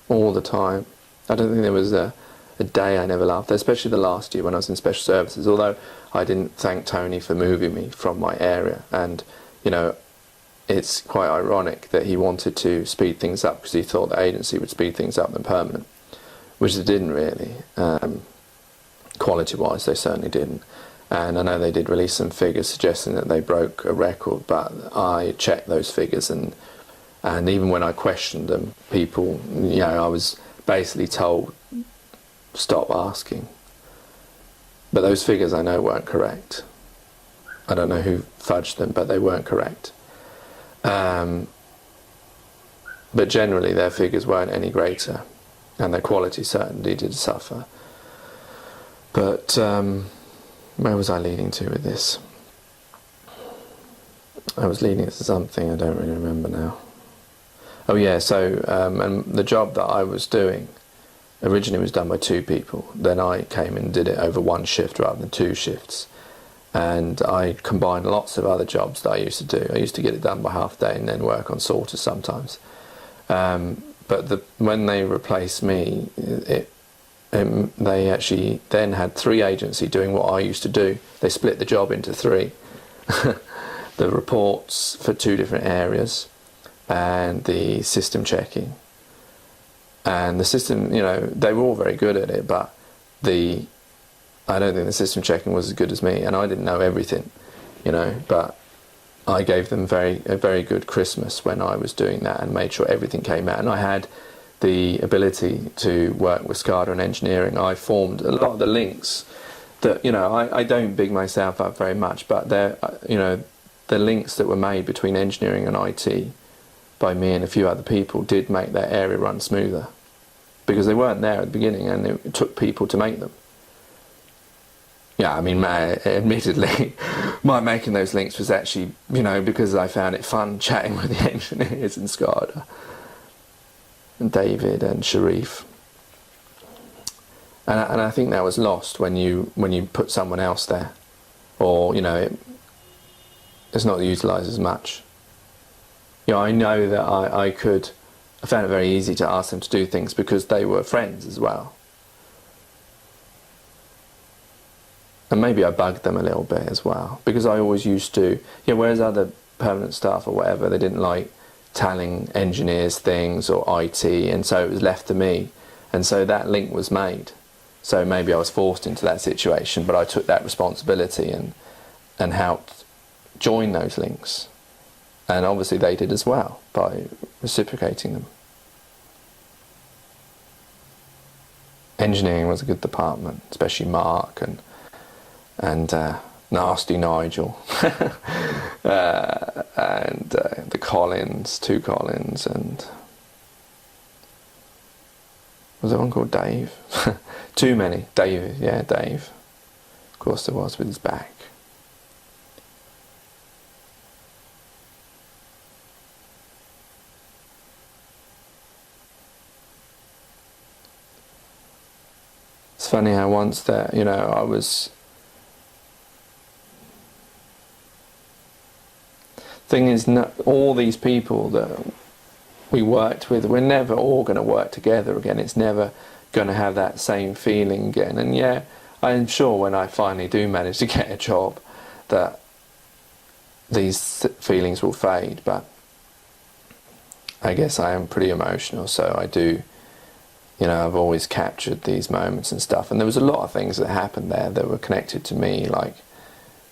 all the time. I don't think there was a day I never laughed, especially the last year when I was in special services, although I didn't thank Tony for moving me from my area. And, you know, it's quite ironic that he wanted to speed things up because he thought the agency would speed things up than permanent, which it didn't really. Quality-wise, they certainly didn't. And I know they did release some figures suggesting that they broke a record, but I checked those figures, and even when I questioned them, people, you know, I was basically told, stop asking. But those figures I know weren't correct. I don't know who fudged them, but they weren't correct. But generally their figures weren't any greater, and their quality certainly did suffer. But where was I leading to with this? I was leading to something, I don't really remember now. Oh yeah, so and the job that I was doing originally was done by 2 people. Then I came and did it over 1 shift rather than 2 shifts. And I combined lots of other jobs that I used to do. I used to get it done by half a day and then work on sorters sometimes. But when they replaced me, they actually then had 3 agencies doing what I used to do. They split the job into 3. The reports for 2 different areas, and the system checking. And the system, you know, they were all very good at it, but I don't think the system checking was as good as me, and I didn't know everything, you know, but I gave them a very good Christmas when I was doing that and made sure everything came out. And I had the ability to work with SCADA and engineering. I formed a lot of the links that, you know, I don't big myself up very much, but they're, you know, the links that were made between engineering and IT by me and a few other people did make that area run smoother, because they weren't there at the beginning and it took people to make them. Yeah, I mean, admittedly, my making those links was actually, you know, because I found it fun chatting with the engineers in SCADA, and David and Sharif. And I think that was lost when you put someone else there, or, you know, it's not utilised as much. You know, I know that I found it very easy to ask them to do things because they were friends as well. And maybe I bugged them a little bit as well, because I always used to, you know, whereas other permanent staff or whatever, they didn't like telling engineers things or IT, and so it was left to me, and so that link was made. So maybe I was forced into that situation, but I took that responsibility and helped join those links. And obviously they did as well, by reciprocating them. Engineering was a good department, especially Mark and Nasty Nigel, and the Collins, 2 Collins, and was there one called Dave? Too many. David, yeah, Dave. Of course there was, with his back. It's funny how once that, you know, I was... Thing is, all these people that we worked with, we're never all going to work together again. It's never going to have that same feeling again. And yeah, I'm sure when I finally do manage to get a job that these feelings will fade, but I guess I am pretty emotional, so I do, you know, I've always captured these moments and stuff. And there was a lot of things that happened there that were connected to me, like,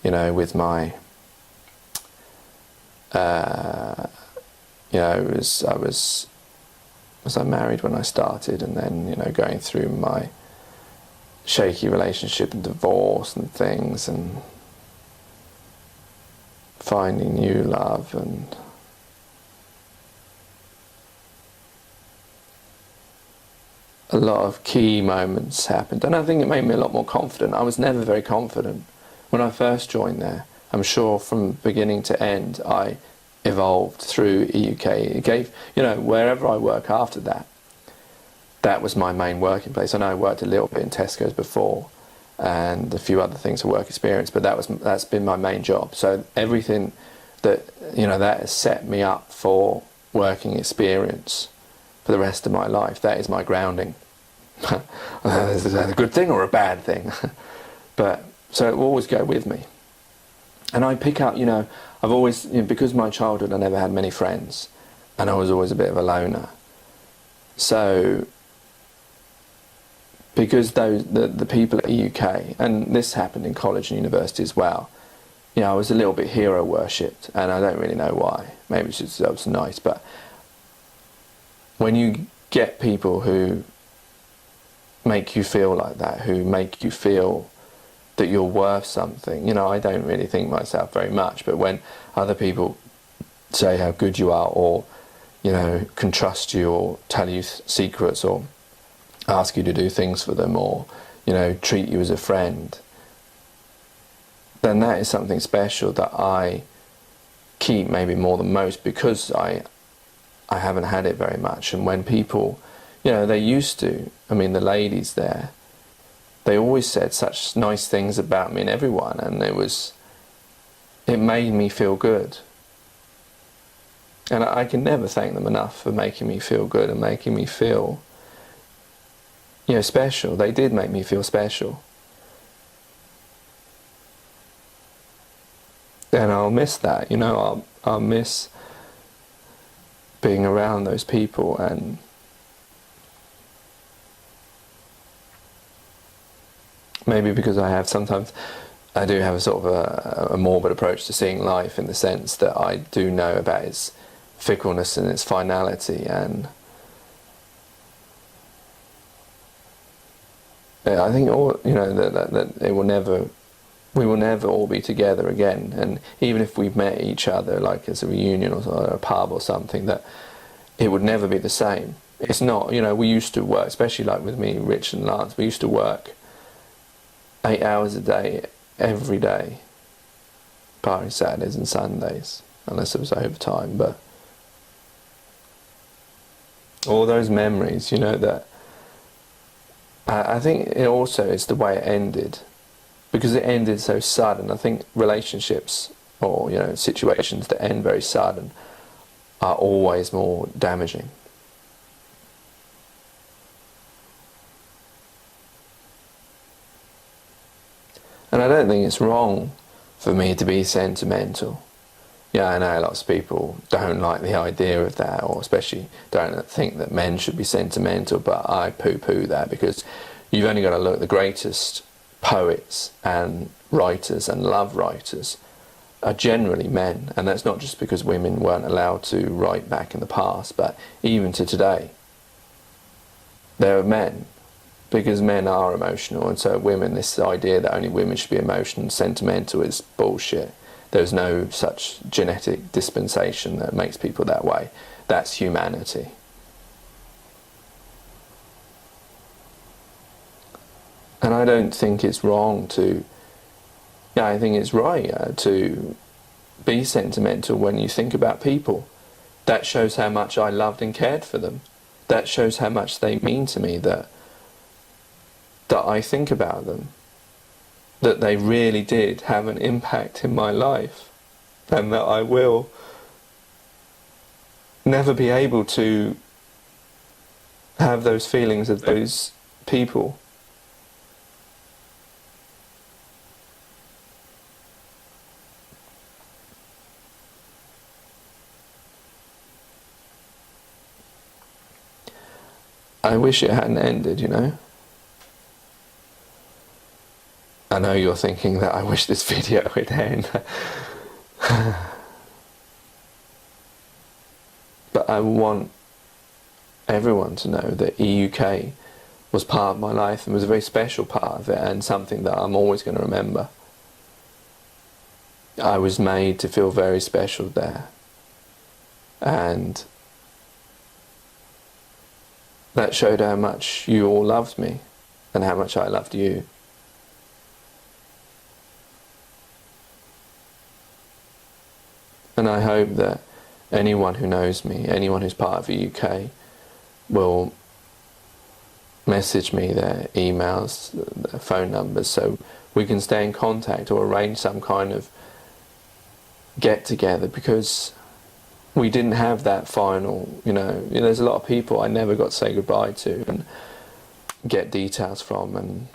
you know, with my... you know, I was married when I started, and then, you know, going through my shaky relationship and divorce and things, and finding new love, and a lot of key moments happened, and I think it made me a lot more confident. I was never very confident when I first joined there. I'm sure from beginning to end I evolved through EUK. It gave, you know, wherever I work after that, that was my main working place. I know I worked a little bit in Tesco's before and a few other things for work experience, but that's been my main job. So everything that, you know, that has set me up for working experience for the rest of my life. That is my grounding. Is that a good thing or a bad thing? But so it will always go with me. And I pick up, I've always, because my childhood I never had many friends, and I was always a bit of a loner. So because the people at the UK, and this happened in college and university as well, I was a little bit hero worshipped, and I don't really know why. Maybe it's just that was nice, but when you get people who make you feel like that, who make you feel that you're worth something, I don't really think myself very much, but when other people say how good you are, or can trust you, or tell you secrets, or ask you to do things for them, or treat you as a friend, then that is something special that I keep maybe more than most, because I haven't had it very much. And when people, they used to, the ladies there, they always said such nice things about me and everyone, and it made me feel good. And I can never thank them enough for making me feel good and making me feel, special. They did make me feel special. And I'll miss that, I'll miss being around those people. And maybe because I do have a sort of a morbid approach to seeing life, in the sense that I do know about its fickleness and its finality, and I think that we will never all be together again. And even if we've met each other, like as a reunion or a pub or something, that it would never be the same. It's not, we used to work, especially like with me, Rich and Lance, we used to work 8 hours a day, every day, barring Saturdays and Sundays, unless it was overtime. But all those memories, that I think it also is the way it ended, because it ended so sudden. I think relationships, or situations that end very sudden, are always more damaging. And I don't think it's wrong for me to be sentimental. I know lots of people don't like the idea of that, or especially don't think that men should be sentimental, but I poo-poo that, because you've only got to look at the greatest poets and writers and love writers are generally men, and that's not just because women weren't allowed to write back in the past, but even to today there are men, because men are emotional, and so women, this idea that only women should be emotional and sentimental is bullshit. There's no such genetic dispensation that makes people that way. That's humanity. And I don't think it's wrong to, I think it's right to be sentimental when you think about people. That shows how much I loved and cared for them. That shows how much they mean to me, that I think about them, that they really did have an impact in my life, and that I will never be able to have those feelings of those people. I wish it hadn't ended, I know you're thinking that I wish this video would end. But I want everyone to know that EUK was part of my life, and was a very special part of it, and something that I'm always going to remember. I was made to feel very special there, and that showed how much you all loved me and how much I loved you. And I hope that anyone who knows me, anyone who's part of the UK, will message me their emails, their phone numbers, so we can stay in contact, or arrange some kind of get together, because we didn't have that final, there's a lot of people I never got to say goodbye to and get details from, and